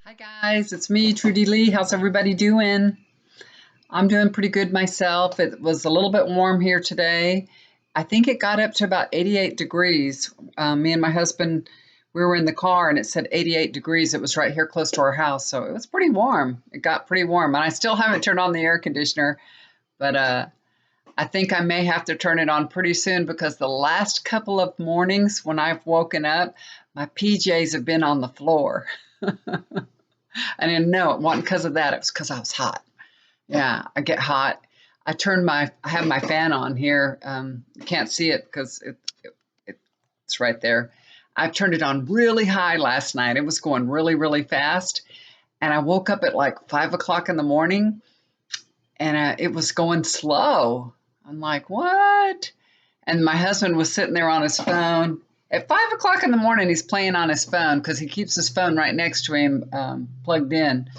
Hi guys, it's me, Trudy Lee. How's everybody doing? I'm doing pretty good myself. It was a little bit warm here today. I think it got up to about 88 degrees. Me and my husband, we were in the car and it said 88 degrees. It was right here close to our house, so it was pretty warm. It got pretty warm, and I still haven't turned on the air conditioner, but I think I may have to turn it on pretty soon because the last couple of mornings when I've woken up, my PJs have been on the floor. I didn't know it wasn't because of that. It was because I was hot. Yeah, I get hot. I have my fan on here. You can't see it because it's right there. I turned it on really high last night. It was going really, really fast. And I woke up at like 5 o'clock in the morning and it was going slow. I'm like, what? And my husband was sitting there on his phone. At 5 o'clock in the morning, he's playing on his phone because he keeps his phone right next to him, plugged in.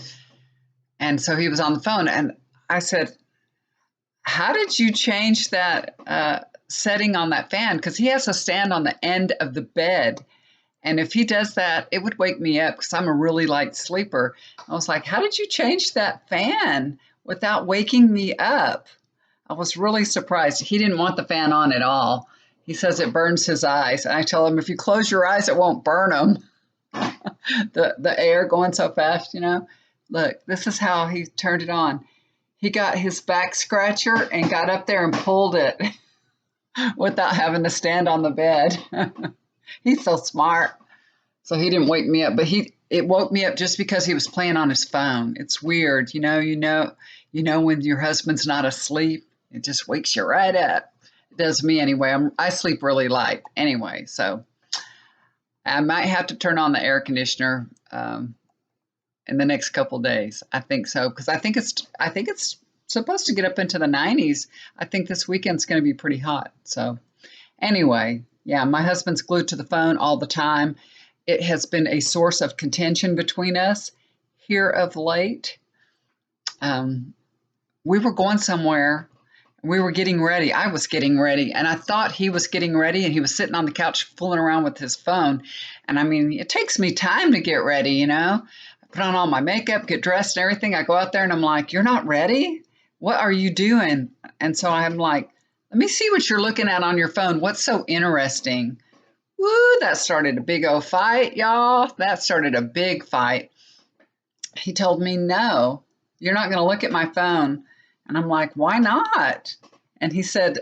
And so he was on the phone. And I said, how did you change that setting on that fan? Because he has a stand on the end of the bed. And if he does that, it would wake me up because I'm a really light sleeper. I was like, how did you change that fan without waking me up? I was really surprised. He didn't want the fan on at all. He says it burns his eyes. And I tell him, if you close your eyes, it won't burn them. The air going so fast, you know. Look, this is how he turned it on. He got his back scratcher and got up there and pulled it without having to stand on the bed. He's so smart. So he didn't wake me up, but it woke me up just because he was playing on his phone. It's weird, when your husband's not asleep, it just wakes you right up. It does me anyway. I sleep really light anyway, so I might have to turn on the air conditioner in the next couple days. I think so because I think it's supposed to get up into the 90s. I think this weekend's going to be pretty hot. So anyway, yeah, my husband's glued to the phone all the time. It has been a source of contention between us here of late. We were going somewhere. We were getting ready. I was getting ready, and I thought he was getting ready, and he was sitting on the couch fooling around with his phone. And I mean, it takes me time to get ready, you know. I put on all my makeup, get dressed and everything. I go out there, and I'm like, you're not ready? What are you doing? And so I'm like, let me see what you're looking at on your phone. What's so interesting? Woo, that started a big old fight, y'all. That started a big fight. He told me, no, you're not going to look at my phone. And I'm like, why not? And he said,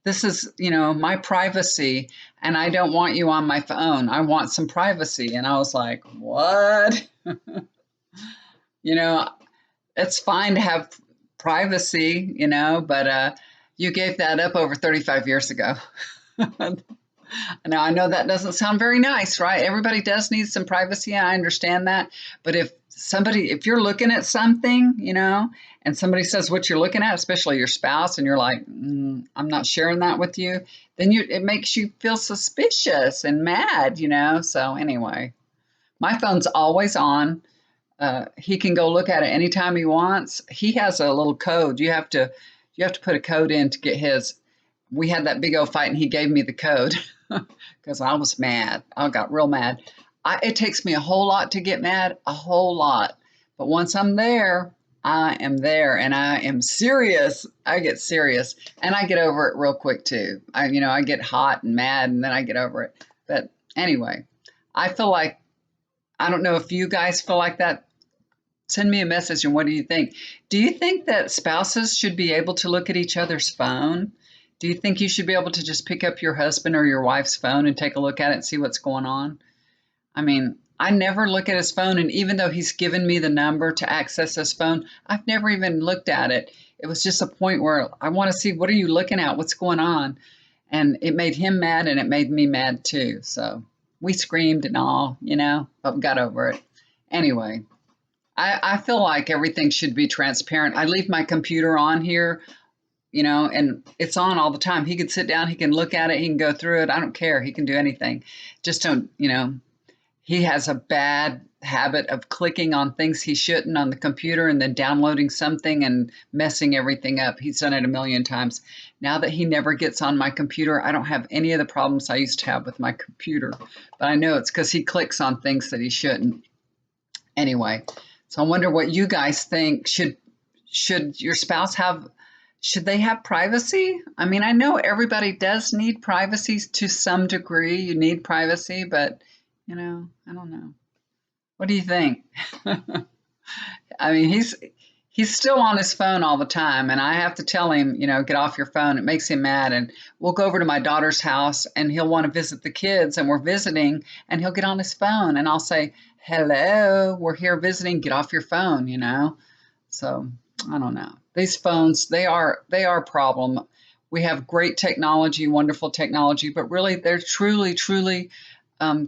this is, my privacy, and I don't want you on my phone. I want some privacy. And I was like, what? It's fine to have privacy, but you gave that up over 35 years ago. Now, I know that doesn't sound very nice, right? Everybody does need some privacy. I understand that. But if you're looking at something, and somebody says what you're looking at, especially your spouse, and you're like, I'm not sharing that with you, then it makes you feel suspicious and mad, So anyway, my phone's always on. He can go look at it anytime he wants. He has a little code. You have to put a code in to get his. We had that big old fight, and he gave me the code because I was mad. I got real mad. It takes me a whole lot to get mad, a whole lot. But once I'm there, I am there, and I am serious. I get serious, and I get over it real quick too. I get hot and mad, and then I get over it. But anyway, I feel like, I don't know if you guys feel like that. Send me a message, and what do you think? Do you think that spouses should be able to look at each other's phone? Do you think you should be able to just pick up your husband or your wife's phone and take a look at it and see what's going on? I mean, I never look at his phone, and even though he's given me the number to access his phone, I've never even looked at it. It was just a point where I want to see, what are you looking at? What's going on? And it made him mad, and it made me mad too. So we screamed and all, but we got over it. Anyway, I feel like everything should be transparent. I leave my computer on here, and it's on all the time. He can sit down, he can look at it, he can go through it. I don't care. He can do anything. Just don't, he has a bad habit of clicking on things he shouldn't on the computer and then downloading something and messing everything up. He's done it a million times. Now that he never gets on my computer, I don't have any of the problems I used to have with my computer. But I know it's because he clicks on things that he shouldn't. Anyway, so I wonder what you guys think. Should your spouse have, should they have privacy? I mean, I know everybody does need privacy to some degree. You need privacy, but I don't know. What do you think? I mean, he's still on his phone all the time, and I have to tell him, get off your phone. It makes him mad. And we'll go over to my daughter's house, and he'll want to visit the kids, and we're visiting, and he'll get on his phone, and I'll say, "Hello, we're here visiting. Get off your phone." So I don't know. These phones, they are a problem. We have great technology, wonderful technology, but really, they're truly, truly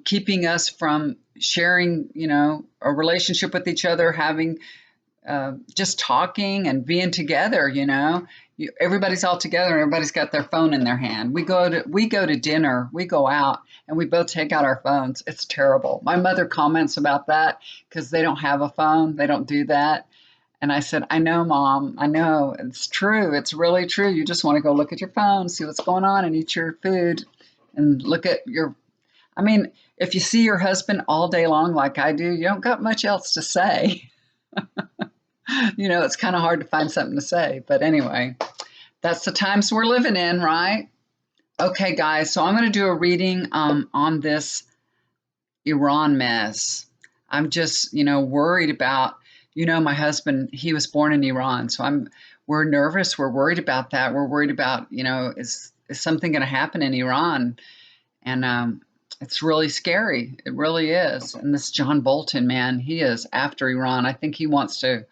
keeping us from sharing, a relationship with each other, having just talking and being together. Everybody's all together and everybody's got their phone in their hand. We go to dinner, we go out, and we both take out our phones. It's terrible. My mother comments about that because they don't have a phone. They don't do that. And I said, I know, Mom. I know. It's true. It's really true. You just want to go look at your phone, see what's going on, and eat your food and look at your. I mean, if you see your husband all day long like I do, you don't got much else to say. It's kind of hard to find something to say. But anyway, that's the times we're living in, right? Okay, guys. So I'm going to do a reading on this Iran mess. I'm just, worried about, my husband, he was born in Iran. So we're nervous. We're worried about that. We're worried about, is something going to happen in Iran? And it's really scary. It really is. And this John Bolton, man, he is after Iran. I think he wants to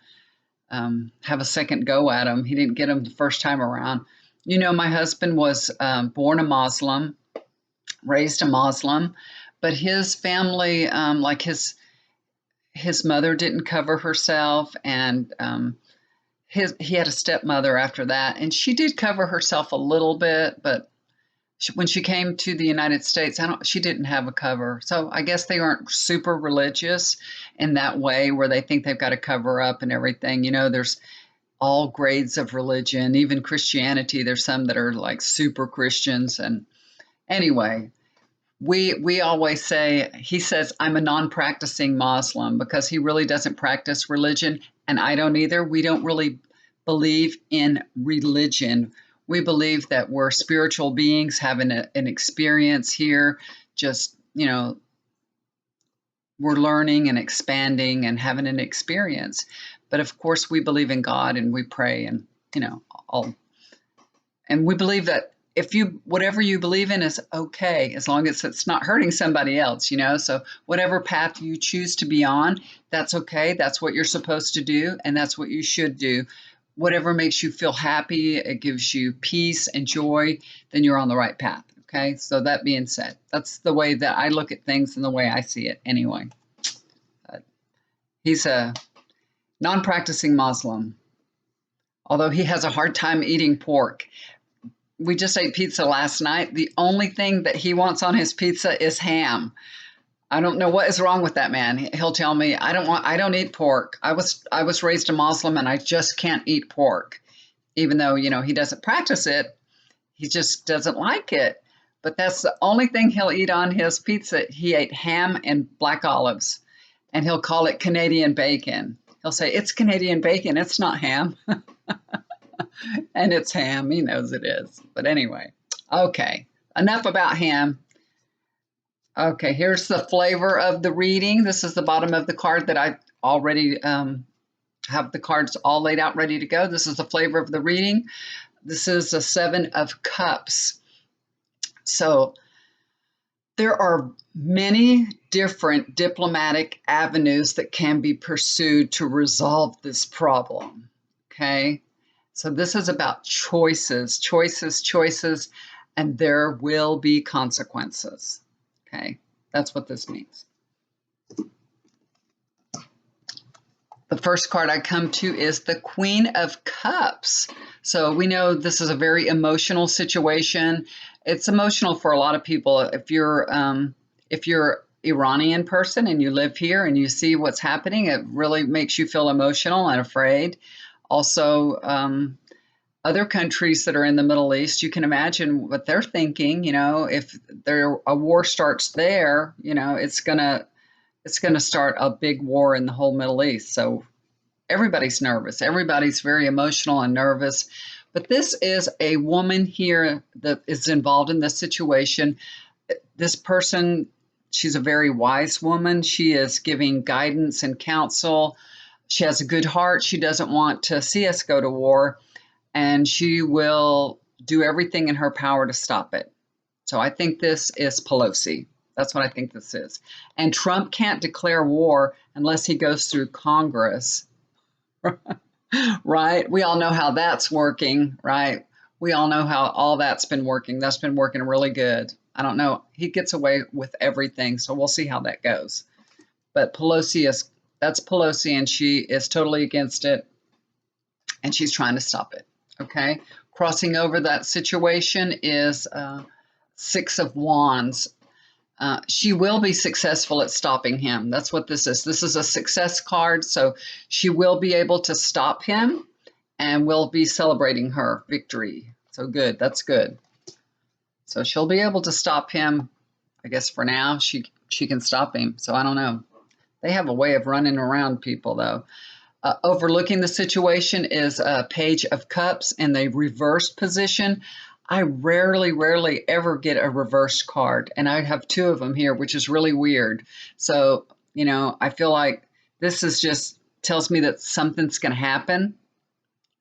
have a second go at him. He didn't get him the first time around. My husband was born a Muslim, raised a Muslim, but his family, like his mother didn't cover herself, and he had a stepmother after that, and she did cover herself a little bit, but when she came to the United States, she didn't have a cover. So I guess they aren't super religious in that way where they think they've got to cover up and everything. There's all grades of religion, even Christianity. There's some that are like super Christians. And anyway, we always say, he says, I'm a non-practicing Muslim because he really doesn't practice religion. And I don't either. We don't really believe in religion. We believe that we're spiritual beings having an experience here. Just, we're learning and expanding and having an experience. But of course, we believe in God and we pray and, all. And we believe that whatever you believe in is okay, as long as it's not hurting somebody else, So whatever path you choose to be on, that's okay. That's what you're supposed to do. And that's what you should do. Whatever makes you feel happy, it gives you peace and joy, then you're on the right path. Okay. So that being said, that's the way that I look at things and the way I see it anyway. He's a non-practicing Muslim, although he has a hard time eating pork. We just ate pizza last night. The only thing that he wants on his pizza is ham. I don't know what is wrong with that man. He'll tell me, I don't eat pork. I was raised a Muslim and I just can't eat pork. Even though, he doesn't practice it, he just doesn't like it. But that's the only thing he'll eat on his pizza. He ate ham and black olives, and he'll call it Canadian bacon. He'll say, it's Canadian bacon, it's not ham. And it's ham. He knows it is. But anyway, okay, enough about ham. Okay, here's the flavor of the reading. This is the bottom of the card that I already have the cards all laid out ready to go. This is the flavor of the reading. This is a 7 of Cups. So there are many different diplomatic avenues that can be pursued to resolve this problem. Okay, so this is about choices, and there will be consequences. Okay, that's what this means. The first card I come to is the Queen of Cups. So we know this is a very emotional situation. It's emotional for a lot of people. If you're Iranian person and you live here and you see what's happening, it really makes you feel emotional and afraid. Also, other countries that are in the Middle East, you can imagine what they're thinking. If a war starts there, it's going to it's going to start a big war in the whole Middle East. So everybody's nervous. Everybody's very emotional and nervous. But this is a woman here that is involved in this situation. This person, she's a very wise woman. She is giving guidance and counsel. She has a good heart. She doesn't want to see us go to war, and she will do everything in her power to stop it. So I think this is Pelosi. That's what I think this is. And Trump can't declare war unless he goes through Congress. Right? We all know how that's working, right? We all know how all that's been working. That's been working really good. I don't know. He gets away with everything, so we'll see how that goes. But that's Pelosi, and she is totally against it, and she's trying to stop it. Okay? Crossing over that situation is Six of Wands. She will be successful at stopping him. That's what this is. This is a success card, so she will be able to stop him, and we'll be celebrating her victory. So good. That's good. So she'll be able to stop him. I guess for now she can stop him. So I don't know. They have a way of running around people, though. Overlooking the situation is a Page of Cups in the reversed position. I rarely ever get a reversed card, and I have two of them here, which is really weird. So, I feel like this is just tells me that something's going to happen.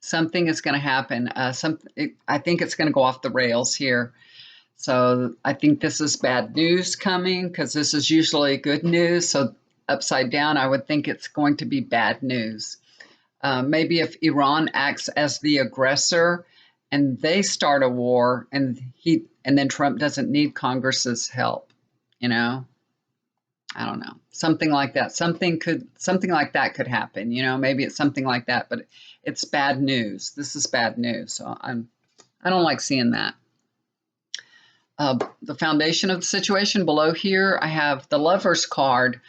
Something is going to happen. I think it's going to go off the rails here. So I think this is bad news coming, because this is usually good news. So upside down, I would think it's going to be bad news. Maybe if Iran acts as the aggressor and they start a war, and then Trump doesn't need Congress's help, I don't know. Something like that. Something like that could happen. Maybe it's something like that, but it's bad news. This is bad news. So I don't like seeing that. The foundation of the situation below here, I have the Lover's card.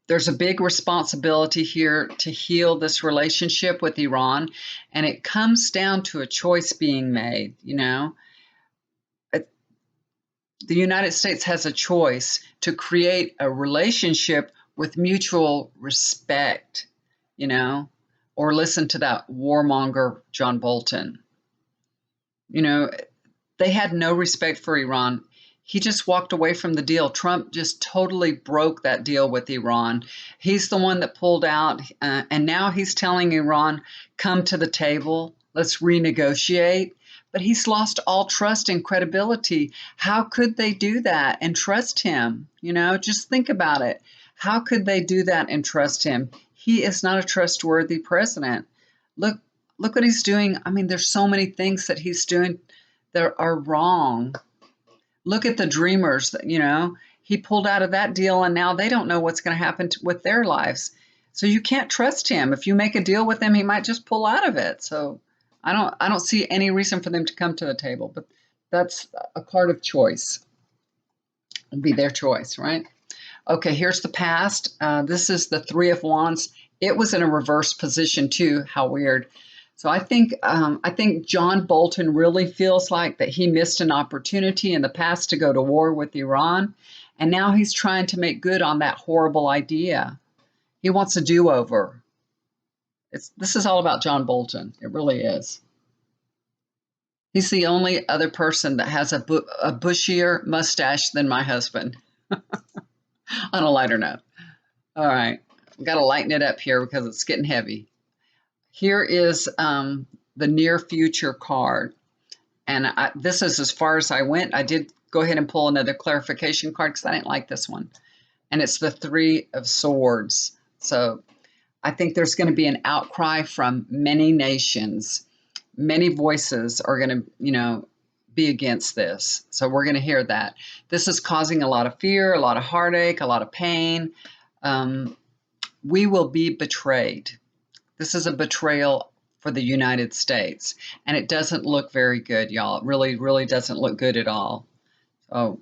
There's a big responsibility here to heal this relationship with Iran, and it comes down to a choice being made. The United States has a choice to create a relationship with mutual respect, or listen to that warmonger John Bolton. They had no respect for Iran. He just walked away from the deal. Trump just totally broke that deal with Iran. He's the one that pulled out, and now he's telling Iran, come to the table, let's renegotiate. But he's lost all trust and credibility. How could they do that and trust him? Just think about it. How could they do that and trust him? He is not a trustworthy president. Look what he's doing. I mean, there's so many things that he's doing that are wrong. Look at the Dreamers, he pulled out of that deal, and now they don't know what's going to happen with their lives. So you can't trust him. If you make a deal with him, he might just pull out of it. So I don't see any reason for them to come to the table, but that's a card of choice. It'll be their choice, right? Okay, here's the past. This is the Three of Wands. It was in a reverse position too. How weird. So I think John Bolton really feels like that he missed an opportunity in the past to go to war with Iran, and now he's trying to make good on that horrible idea. He wants a do-over. This is all about John Bolton. It really is. He's the only other person that has a bushier mustache than my husband. On a lighter note. All right, I've got to lighten it up here because it's getting heavy. Here is the near future card. And this is as far as I went. I did go ahead and pull another clarification card because I didn't like this one. And it's the Three of Swords. So I think there's going to be an outcry from many nations. Many voices are going to, be against this. So we're going to hear that. This is causing a lot of fear, a lot of heartache, a lot of pain. We will be betrayed. This is a betrayal for the United States, and it doesn't look very good, y'all. It really, really doesn't look good at all. So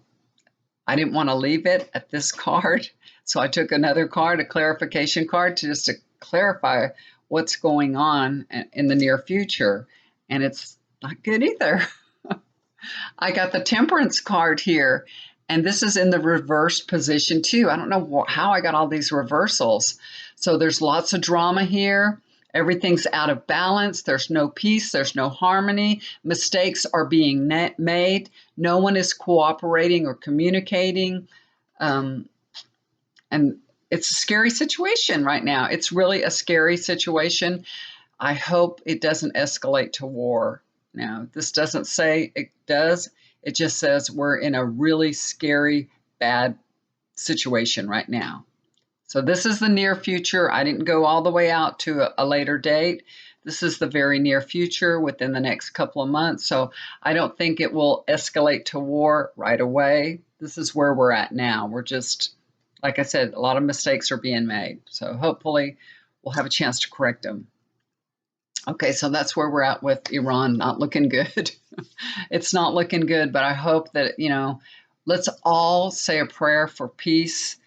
I didn't want to leave it at this card, so I took another card, a clarification card, to clarify what's going on in the near future, and it's not good either. I got the Temperance card here, And this is in the reversed position too. I don't know how I got all these reversals. So there's lots of drama here. Everything's out of balance. There's no peace. There's no harmony. Mistakes are being made. No one is cooperating or communicating. Um, and it's a scary situation right now. It's really a scary situation. I hope it doesn't escalate to war. Now, this doesn't say it does. It just says we're in a really scary, bad situation right now. So this is the near future. I didn't go all the way out to a later date. This is the very near future within the next couple of months. So I don't think it will escalate to war right away. This is where we're at now. We're just, like I said, a lot of mistakes are being made. So hopefully we'll have a chance to correct them. Okay, so that's where we're at with Iran. Not looking good. It's not looking good, but I hope that, let's all say a prayer for peace,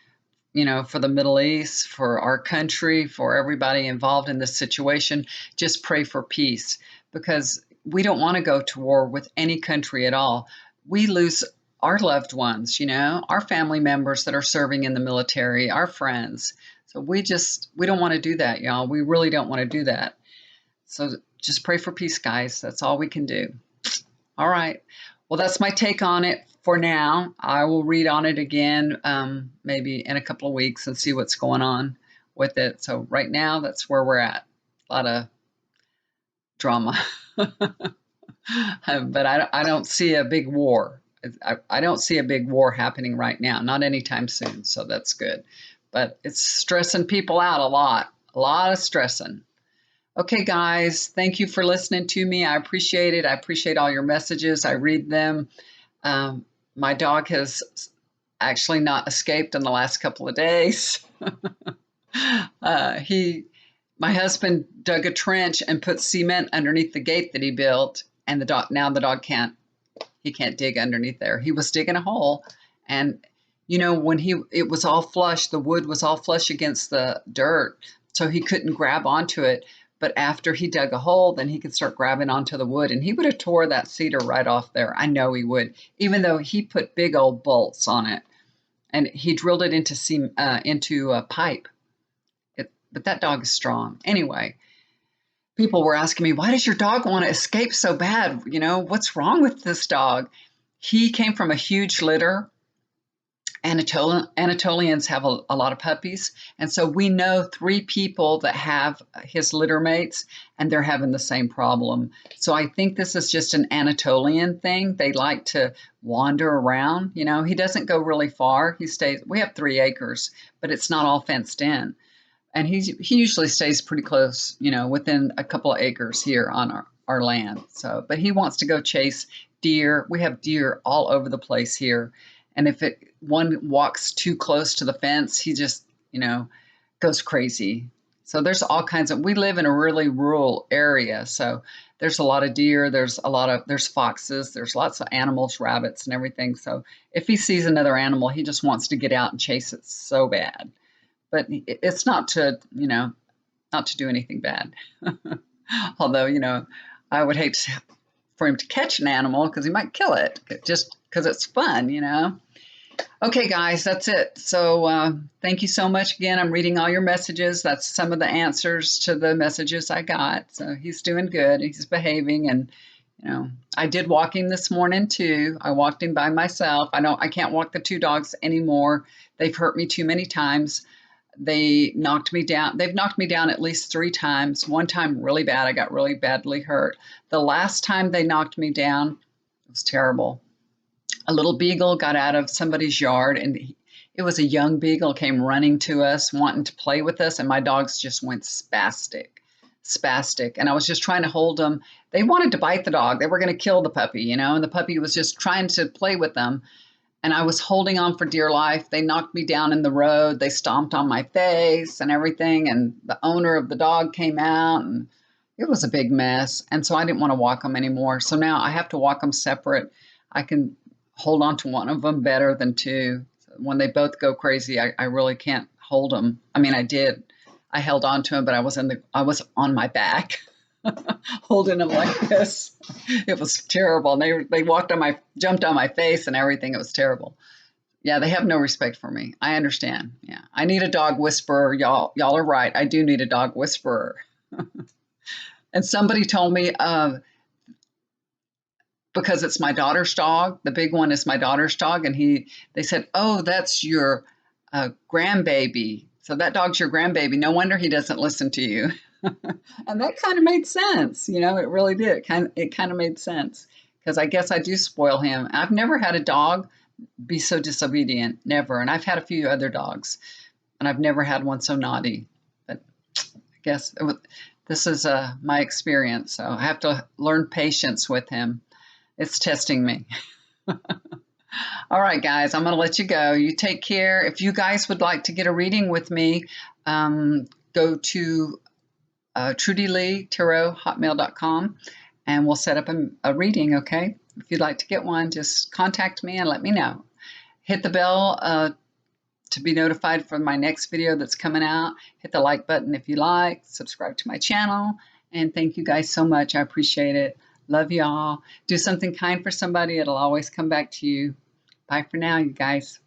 for the Middle East, for our country, for everybody involved in this situation. Just pray for peace, because we don't want to go to war with any country at all. We lose our loved ones, our family members that are serving in the military, our friends. So we don't want to do that, y'all. We really don't want to do that. So just pray for peace, guys. That's all we can do. All right. Well, that's my take on it for now. I will read on it again, maybe in a couple of weeks, and see what's going on with it. So right now, that's where we're at. A lot of drama. But I don't see a big war. I don't see a big war happening right now, not anytime soon. So that's good. But it's stressing people out a lot of stressing. Okay, guys, thank you for listening to me. I appreciate it. I appreciate all your messages. I read them. My dog has actually not escaped in the last couple of days. My husband dug a trench and put cement underneath the gate that he built, and the dog can't dig underneath there. He was digging a hole, and when it was all flush, the wood was all flush against the dirt, so he couldn't grab onto it. But after he dug a hole, then he could start grabbing onto the wood, and he would have tore that cedar right off there. I know he would, even though he put big old bolts on it, and he drilled it into a pipe. But that dog is strong. Anyway, people were asking me, why does your dog want to escape so bad? What's wrong with this dog? He came from a huge litter. Anatolians have a lot of puppies, and so we know 3 people that have his litter mates, and they're having the same problem. So I think this is just an Anatolian thing. They like to wander around. He doesn't go really far. We have 3 acres, but it's not all fenced in, and he usually stays pretty close, within a couple of acres here on our land. So, but he wants to go chase deer. We have deer all over the place here. And if one walks too close to the fence, he just, goes crazy. So there's all kinds we live in a really rural area. So there's a lot of deer, there's foxes, there's lots of animals, rabbits and everything. So if he sees another animal, he just wants to get out and chase it so bad. But it's not to do anything bad. Although, I would hate for him to catch an animal because he might kill it just because it's fun, Okay, guys, that's it. So thank you so much again. I'm reading all your messages. That's some of the answers to the messages I got. So he's doing good. He's behaving. And, I did walk him this morning, too. I walked him by myself. I can't walk the 2 dogs anymore. They've hurt me too many times. They knocked me down. They've knocked me down at least 3 times. One time really bad. I got really badly hurt. The last time they knocked me down, it was terrible. A little beagle got out of somebody's yard, and it was a young beagle, came running to us, wanting to play with us, and my dogs just went spastic. And I was just trying to hold them. They wanted to bite the dog. They were going to kill the puppy, and the puppy was just trying to play with them. And I was holding on for dear life. They knocked me down in the road. They stomped on my face and everything. And the owner of the dog came out, and it was a big mess. And so I didn't want to walk them anymore. So now I have to walk them separate. I can hold on to one of them better than 2. When they both go crazy, I really can't hold them. I mean, I did. I held on to them, but I was on my back, holding them like this. It was terrible. And they jumped on my face and everything. It was terrible. Yeah, they have no respect for me. I understand. Yeah, I need a dog whisperer. Y'all are right. I do need a dog whisperer. And somebody told me, because it's my daughter's dog. The big one is my daughter's dog, and they said, "Oh, that's your grandbaby. So that dog's your grandbaby. No wonder he doesn't listen to you." And that kind of made sense. It really did. It kind of made sense because I guess I do spoil him. I've never had a dog be so disobedient, never. And I've had a few other dogs, and I've never had one so naughty. But I guess this is my experience, so I have to learn patience with him. It's testing me. All right, guys, I'm going to let you go. You take care. If you guys would like to get a reading with me, go to trudyleetarot@hotmail.com, and we'll set up a reading, okay? If you'd like to get one, just contact me and let me know. Hit the bell to be notified for my next video that's coming out. Hit the like button if you like. Subscribe to my channel. And thank you guys so much. I appreciate it. Love y'all. Do something kind for somebody. It'll always come back to you. Bye for now, you guys.